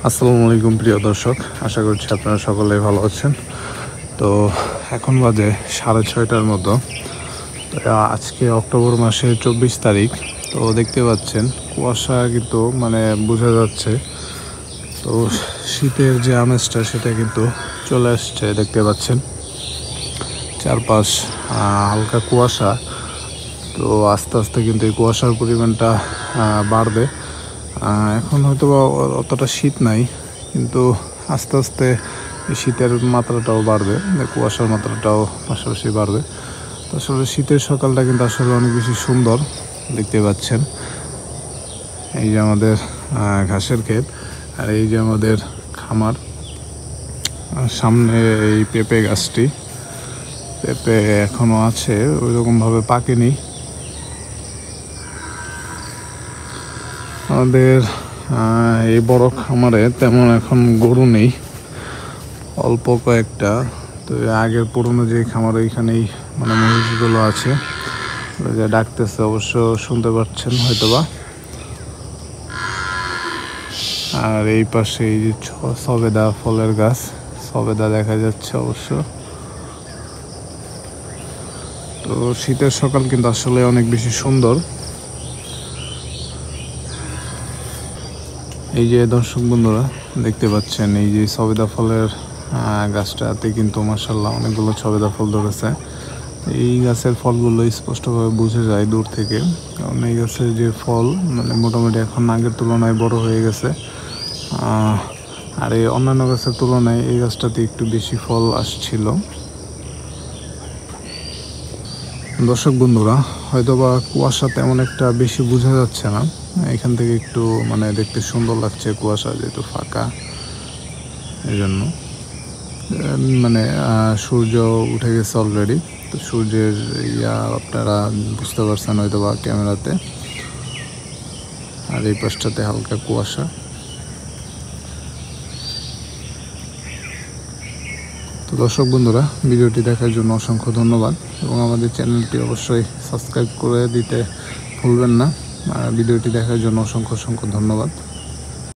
আসসালামু আলাইকুম প্রিয় দর্শক, আশা করছি আপনারা সকলেই ভালো আছেন। তো এখন বাজে 6:30টার মতো। তো আজকে অক্টোবর মাসের 24 তারিখ। তো দেখতে পাচ্ছেন কুয়াশা কিন্তু বোঝা যাচ্ছে। তো শীতের যে আমেজটা সেটা কিন্তু চলে আসছে, দেখতে পাচ্ছেন চারপাশ হালকা কুয়াশা। তো আস্তে আস্তে কিন্তু এই কুয়াশার পরিমাণটা বাড়বে। এখন হয়তো বা অতটা শীত নাই, কিন্তু আস্তে আস্তে শীতের মাত্রাটাও বাড়বে, কুয়াশার মাত্রাটাও পাশাপাশি বাড়বে। তো আসলে শীতের সকালটা কিন্তু আসলে অনেক বেশি সুন্দর, দেখতে পাচ্ছেন। এই যে আমাদের ঘাসের ক্ষেত, আর এই যে আমাদের খামার, সামনে এই পেঁপে গাছটি। পেঁপে এখনো আছে, ওইরকমভাবে পাকেনি। আমাদের এই বড় খামারে তেমন এখন গরু নেই, অল্প কয়েকটা। তো আগের পুরনো যে খামার, ওইখানেই মহিষগুলো আছে, যে ডাকতেছে, অবশ্য শুনতে পাচ্ছেন হয়তোবা। আর এই পাশে এই যে সবেদা ফলের গাছ, সবেদা দেখা যাচ্ছে অবশ্য। তো শীতের সকাল কিন্তু আসলে অনেক বেশি সুন্দর। এই যে দর্শক বন্ধুরা দেখতে পাচ্ছেন, এই যে সবেদা ফলের গাছটাতে কিন্তু মাশাআল্লাহ অনেকগুলো সবেদা ফল ধরেছে। এই গাছের ফলগুলো স্পষ্টভাবে বোঝা যায় দূর থেকে, কারণ এই গাছের যে ফল মোটামুটি এখন আগের তুলনায় বড় হয়ে গেছে। আর এই অন্যান্য গাছের তুলনায় এই গাছটাতে একটু বেশি ফল আসছিল। দর্শক বন্ধুরা, হয়তোবা কুয়াশা তেমন একটা বেশি বোঝা যাচ্ছে না, এখান থেকে একটু দেখতে সুন্দর লাগছে, কুয়াশা যেহেতু ফাঁকা, এই জন্য সূর্য উঠে গেছে অলরেডি। তো সূর্যের আপনারা বুঝতে পারছেন হয়তোবা ক্যামেরাতে। আর এই পাশটাতে হালকা কুয়াশা। তো দর্শক বন্ধুরা, ভিডিওটি দেখার জন্য অসংখ্য ধন্যবাদ, এবং আমাদের চ্যানেলটি অবশ্যই সাবস্ক্রাইব করে দিতে ভুলবেন না। ভিডিওটি দেখার জন্য অসংখ্য ধন্যবাদ।